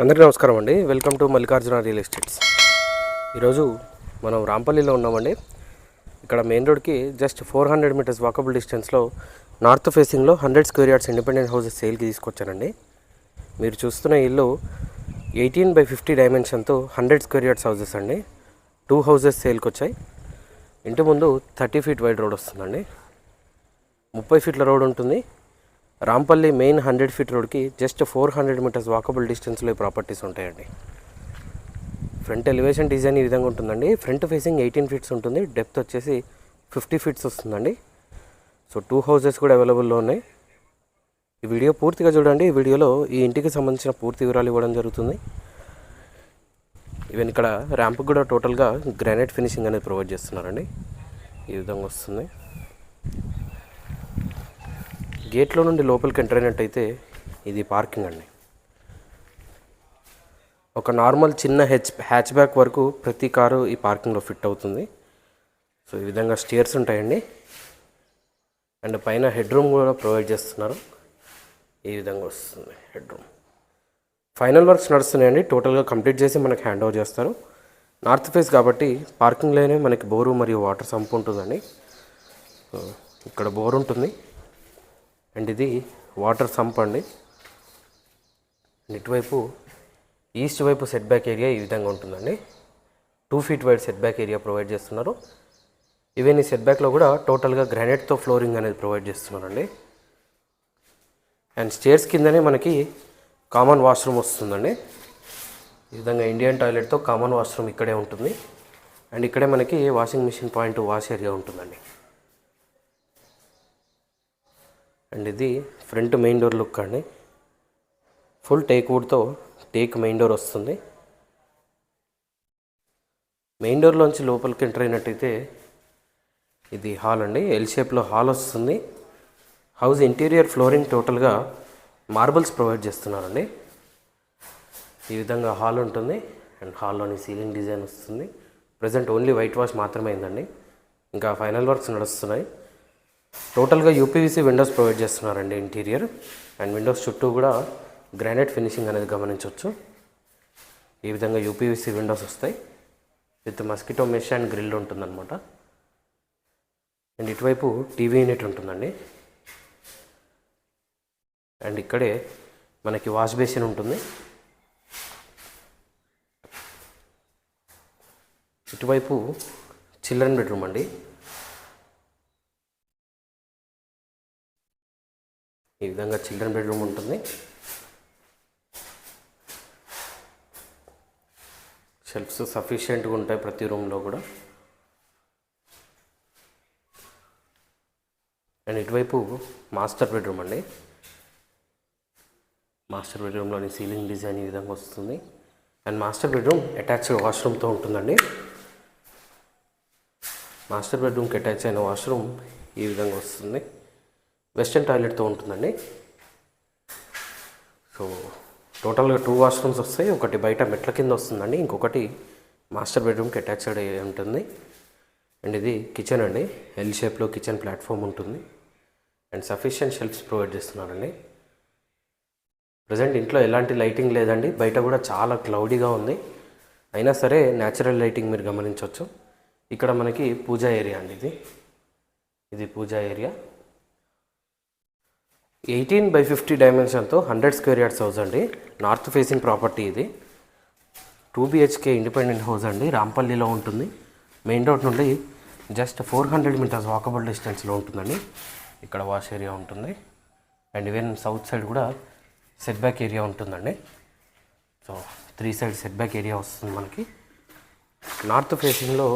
అందరికీ నమస్కారం అండి. Welcome to Mallikarjuna real estates. ఈరోజు మనం రాంపల్లిలో ఉన్నామండి. ఇక్కడ మెయిన్ రోడ్కి జస్ట్ 400 మీటర్స్ వాకబుల్ డిస్టెన్స్లో నార్త్ ఫేసింగ్లో 100 స్క్వేర్ యార్డ్స్ ఇండిపెండెంట్ హౌసెస్ సేల్కి తీసుకొచ్చానండి. మీరు చూస్తున్న ఇల్లు 18/50 డైమెన్షన్తో 100 స్క్వేర్ యార్డ్స్ హౌసెస్ అండి. 2 హౌసెస్ సేల్కి వచ్చాయి. ఇంటి ముందు 30 ఫీట్ వైడ్ రోడ్ వస్తుందండి. 30 ఫీట్ల రోడ్ ఉంటుంది. రాంపల్లి మెయిన్ 100 ఫీట్ రోడ్కి జస్ట్ 400 మీటర్స్ వాకబుల్ డిస్టెన్స్లో ఈ ప్రాపర్టీస్ ఉంటాయండి. ఫ్రంట్ ఎలివేషన్ డిజైన్ ఈ విధంగా ఉంటుందండి. ఫ్రంట్ ఫేసింగ్ 18 ఫీట్స్ ఉంటుంది. డెప్త్ వచ్చేసి 50 ఫీట్స్ వస్తుందండి. సో 2 హౌసెస్ కూడా అవైలబుల్లో ఉన్నాయి. ఈ వీడియో పూర్తిగా చూడండి. ఈ వీడియోలో ఈ ఇంటికి సంబంధించిన పూర్తి వివరాలు ఇవ్వడం జరుగుతుంది. ఈవెన్ ఇక్కడ ర్యాంప్ కూడా టోటల్గా గ్రానైట్ ఫినిషింగ్ అనేది ప్రొవైడ్ చేస్తున్నారండి. ఈ విధంగా వస్తుంది. గేట్లో నుండి లోపలికి ఎంటర్ అయినట్టయితే ఇది పార్కింగ్ అండి. ఒక నార్మల్ చిన్న హ్యాచ్ బ్యాక్ వరకు ప్రతి కారు ఈ పార్కింగ్లో ఫిట్ అవుతుంది. సో ఈ విధంగా స్టేర్స్ ఉంటాయండి. అండ్ పైన హెడ్ రూమ్ కూడా ప్రొవైడ్ చేస్తున్నారు. ఈ విధంగా వస్తుంది హెడ్ రూమ్. ఫైనల్ వర్క్స్ నడుస్తున్నాయండి. టోటల్గా కంప్లీట్ చేసి మనకి హ్యాండ్ ఓవర్ చేస్తారు. నార్త్ ఫేస్ కాబట్టి పార్కింగ్లోనే మనకి బోరు మరియు వాటర్ సంప్ ఉంటుందండి. ఇక్కడ బోర్ ఉంటుంది. అండ్ ఇది వాటర్ సంప్ అండి. ఇటువైపు ఈస్ట్ వైపు సెట్ బ్యాక్ ఏరియా ఈ విధంగా ఉంటుందండి. 2 feet wide set back area provide చేస్తున్నారు. ఈవెన్ ఈ సెట్ బ్యాక్లో కూడా టోటల్గా గ్రానైట్తో ఫ్లోరింగ్ అనేది ప్రొవైడ్ చేస్తున్నారండి. అండ్ స్టేర్స్ కిందనే మనకి కామన్ వాష్రూమ్ వస్తుందండి. ఈ విధంగా ఇండియన్ టాయిలెట్తో కామన్ వాష్రూమ్ ఇక్కడే ఉంటుంది. అండ్ ఇక్కడే మనకి washing machine point wash area ఉంటుందండి. అండ్ ఇది ఫ్రంట్ మెయిన్ డోర్ లుక్ అండి. ఫుల్ టేక్ వుడ్తో టేక్ మెయిన్ డోర్ వస్తుంది. మెయిన్ డోర్లోంచి లోపలికి ఎంటర్ అయినట్టయితే ఇది హాల్ అండి. ఎల్ షేప్లో హాల్ వస్తుంది. హౌస్ ఇంటీరియర్ ఫ్లోరింగ్ టోటల్గా మార్బుల్స్ ప్రొవైడ్ చేస్తున్నారండి. ఈ విధంగా హాల్ ఉంటుంది. అండ్ హాల్లోని సీలింగ్ డిజైన్ వస్తుంది. ప్రజెంట్ ఓన్లీ వైట్ వాష్ మాత్రమే అయిందండి. ఇంకా ఫైనల్ వర్క్స్ నడుస్తున్నాయి. టోటల్గా యూపీవీసీ విండోస్ ప్రొవైడ్ చేస్తున్నారండి ఇంటీరియర్. అండ్ విండోస్ చుట్టూ కూడా గ్రానైట్ ఫినిషింగ్ అనేది గమనించవచ్చు. ఈ విధంగా యూపీవీసీ విండోస్ వస్తాయి. With mosquito mesh and grill ఉంటుందన్నమాట. అండ్ ఇటువైపు టీవీ యూనిట్ ఉంటుందండి. అండ్ ఇక్కడే మనకి వాష్ బేసిన్ ఉంటుంది. ఇటువైపు చిల్డ్రన్ బెడ్రూమ్ అండి. ఈ విధంగా చిల్డ్రన్ బెడ్రూమ్ ఉంటుంది. షెల్ఫ్స్ సఫిషియెంట్గా ఉంటాయి ప్రతి రూమ్లో కూడా. అండ్ ఇటువైపు మాస్టర్ బెడ్రూమ్ అండి. మాస్టర్ బెడ్రూమ్లోని సీలింగ్ డిజైన్ ఈ విధంగా వస్తుంది. అండ్ మాస్టర్ బెడ్రూమ్ అటాచ్డ్ వాష్రూమ్తో ఉంటుందండి. మాస్టర్ బెడ్రూమ్కి అటాచ్ అయిన వాష్రూమ్ ఈ విధంగా వస్తుంది. వెస్టర్న్ టాయిలెట్తో ఉంటుందండి. సో టోటల్గా 2 వాష్రూమ్స్ వస్తాయి. ఒకటి బయట మెట్ల కింద వస్తుందండి. ఇంకొకటి మాస్టర్ బెడ్రూమ్కి అటాచ్డ్ అయ్యి ఉంటుంది. అండ్ ఇది కిచెన్ అండి. ఎల్ షేప్లో కిచెన్ ప్లాట్ఫామ్ ఉంటుంది. అండ్ సఫిషియెంట్ షెల్ఫ్స్ ప్రొవైడ్ చేస్తున్నారండి. ప్రజెంట్ ఇంట్లో ఎలాంటి లైటింగ్ లేదండి. బయట కూడా చాలా క్లౌడీగా ఉంది. అయినా సరే న్యాచురల్ లైటింగ్ మీరు గమనించవచ్చు. ఇక్కడ మనకి పూజా ఏరియా అండి. ఇది పూజా ఏరియా. 18/50 డైమెన్షన్తో 100 స్క్వేర్ యార్డ్స్ హౌస్ అండి. నార్త్ ఫేసింగ్ ప్రాపర్టీ ఇది. 2 BHK ఇండిపెండెంట్ హౌస్ అండి. రాంపల్లిలో ఉంటుంది. మెయిన్ రోడ్ నుండి జస్ట్ 400 మీటర్స్ వాకబుల్ డిస్టెన్స్లో ఉంటుందండి. ఇక్కడ వాష్ ఏరియా ఉంటుంది. అండ్ ఈవెన్ సౌత్ సైడ్ కూడా సెట్ బ్యాక్ ఏరియా ఉంటుందండి. So 3 side set back area వస్తుంది మనకి. నార్త్ ఫేసింగ్లో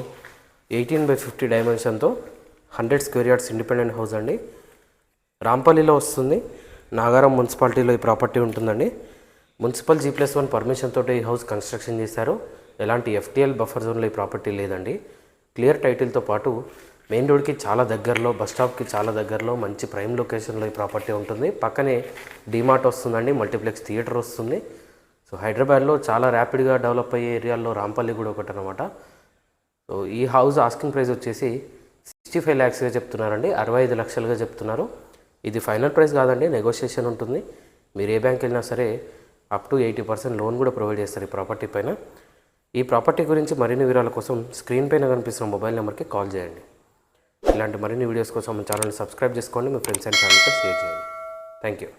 18/50 డైమెన్షన్తో 100 స్క్వేర్ యార్డ్స్ ఇండిపెండెంట్ హౌస్ అండి. రాంపల్లిలో వస్తుంది. నాగారం మున్సిపాలిటీలో ఈ ప్రాపర్టీ ఉంటుందండి. మున్సిపల్ G+1 పర్మిషన్ తోటి ఈ హౌస్ కన్స్ట్రక్షన్ చేశారు. ఎలాంటి FTL బఫర్ జోన్లో ఈ ప్రాపర్టీ లేదండి. క్లియర్ టైటిల్తో పాటు మెయిన్ రోడ్కి చాలా దగ్గరలో, బస్ స్టాప్కి చాలా దగ్గరలో మంచి ప్రైమ్ లొకేషన్లో ఈ ప్రాపర్టీ ఉంటుంది. పక్కనే డిమార్ట్ వస్తుందండి. మల్టీప్లెక్స్ థియేటర్ వస్తుంది. సో హైదరాబాద్లో చాలా ర్యాపిడ్గా డెవలప్ అయ్యే ఏరియాల్లో రాంపల్లి కూడా ఒకటి అనమాట. సో ఈ హౌస్ ఆస్కింగ్ ప్రైస్ వచ్చేసి 65 lakhsగా చెప్తున్నారండి. 65 లక్షలుగా చెప్తున్నారు. ఇది ఫైనల్ ప్రైస్ కాదండి, నెగోషియేషన్ ఉంటుంది. మీరు ఏ బ్యాంక్ వెళ్ళినా సరే అప్ టు 80% లోన్ కూడా ప్రొవైడ్ చేస్తారు ఈ ప్రాపర్టీ పైన. ఈ ప్రాపర్టీ గురించి మరిన్ని వివరాల కోసం స్క్రీన్ పైన కనిపిస్తున్న మొబైల్ నెంబర్కి కాల్ చేయండి. ఇలాంటి మరిన్ని వీడియోస్ కోసం మన ఛానల్ని సబ్స్క్రైబ్ చేసుకోండి, మీ ఫ్రెండ్స్ అండ్ ఫ్యామిలీతో షేర్ చేయండి. Thank you.